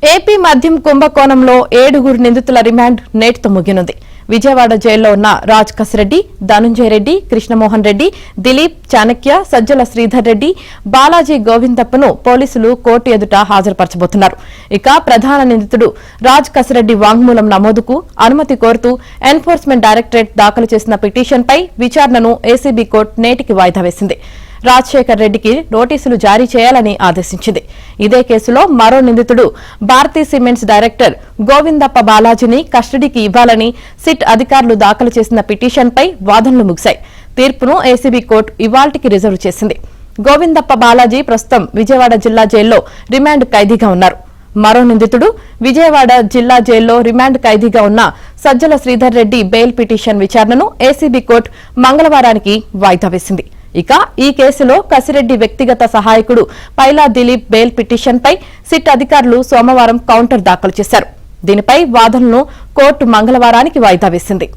AP మద్యం కుంభకోణంలో 7 నిందితుల రిమాండ్ నేటితో ముగినుంది. విజయవాడ జైల్లో ఉన్న రాజ్ కసిరెడ్డి, ధనుంజయ రెడ్డి, కృష్ణమోహన్ రెడ్డి, దిలీప్, చాణక్య, సజ్జల శ్రీధర్ రెడ్డి, బాలాజీ గోవిందప్పను పోలీసులు కోర్టు ఎదుట హాజరుపరచబోతున్నారు. ఇక ప్రధాన నిందితుడు రాజ్ కసిరెడ్డి వాంగ్మూలం నమోదుకు అనుమతి కోరుతూ ఎన్ఫోర్స్మెంట్ డైరెక్టరేట్ దాఖలు చేసిన పిటిషన్పై విచారణను ఏసీబీ కోర్టు నేటికి వాయిదా వేసింది. రాజశేఖర్ రెడ్డికి నోటీసులు జారీ చేయాలని ఆదేశించింది. ఇదే కేసులో మరో నిందితుడు భారతీ సిమెంట్స్ డైరెక్టర్ గోవిందప్ప బాలాజీని కస్టడీకి ఇవ్వాలని సిట్ అధికారులు దాఖలు చేసిన పిటిషన్పై వాదనలు ముగిశాయి. తీర్పును ఏసీబీ కోర్టు ఇవాళ్టికి రిజర్వ్ చేసింది. గోవిందప్ప బాలాజీ ప్రస్తుతం విజయవాడ జిల్లా జైల్లో రిమాండ్ ఖైదీగా ఉన్నారు. మరో నిందితుడు విజయవాడ జిల్లా జైల్లో రిమాండ్ ఖైదీగా ఉన్న సజ్జల శ్రీధర్ రెడ్డి బెయిల్ పిటిషన్ విచారణను ఏసీబీ కోర్టు మంగళవారానికి వాయిదా వేసింది. ఇక ఈ కేసులో కసిరెడ్డి వ్యక్తిగత సహాయకుడు పైలా దిలీప్ బెయిల్ పిటిషన్పై సిట్ అధికారులు సోమవారం కౌంటర్ దాఖలు చేశారు. దీనిపై వాదనలను కోర్టు మంగళవారానికి వాయిదా వేసింది.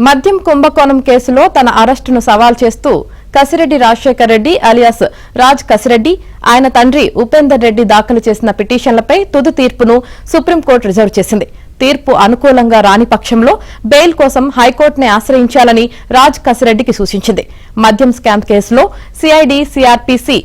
మద్యం కుంభకోణం కేసులో తన అరెస్టును సవాల్ చేస్తూ కసిరెడ్డి రాజశేఖర్ రెడ్డి అలియాస్ రాజ్ కసిరెడ్డి, ఆయన తండ్రి ఉపేందర్ రెడ్డి దాఖలు చేసిన పిటిషన్లపై తుది తీర్పును సుప్రీంకోర్టు రిజర్వ్ చేసింది. తీర్పు అనుకూలంగా రాని పక్షంలో బెయిల్ కోసం హైకోర్టునే ఆశ్రయించాలని రాజ్ కసిరెడ్డికి సూచించింది. మద్యం స్కామ్ కేసులో సిఐడి సిఆర్పిసి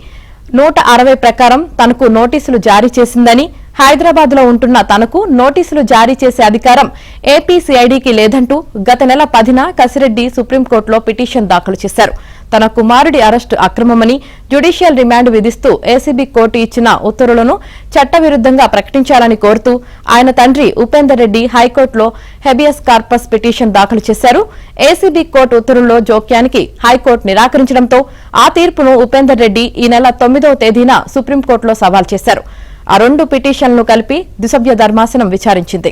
160 ప్రకారం తనకు నోటీసులు జారీ చేసిందని, హైదరాబాద్ లో ఉంటున్న తనకు నోటీసులు జారీ చేసే అధికారం ఏపీ సిఐడికి లేదంటూ గత నెల 10న కసిరెడ్డి సుప్రీంకోర్టులో పిటిషన్ దాఖలు చేశారు. తన కుమారుడి అరెస్టు అక్రమమని, జ్యుడిషియల్ రిమాండ్ విధిస్తూ ఏసీబీ కోర్టు ఇచ్చిన ఉత్తర్వులను చట్టవిరుద్దంగా ప్రకటించాలని కోరుతూ ఆయన తండ్రి ఉపేందర్ రెడ్డి హైకోర్టులో హెబియస్ కార్పస్ పిటిషన్ దాఖలు చేశారు. ఏసీబీ కోర్టు ఉత్తర్వుల్లో జోక్యానికి హైకోర్టు నిరాకరించడంతో ఆ తీర్పును ఉపేందర్ రెడ్డి ఈ నెల 9వ తేదీన సుప్రీంకోర్టులో సవాల్ చేశారు. ఆ 2 పిటిషన్లను కలిపి ద్విసభ్య ధర్మాసనం విచారించింది.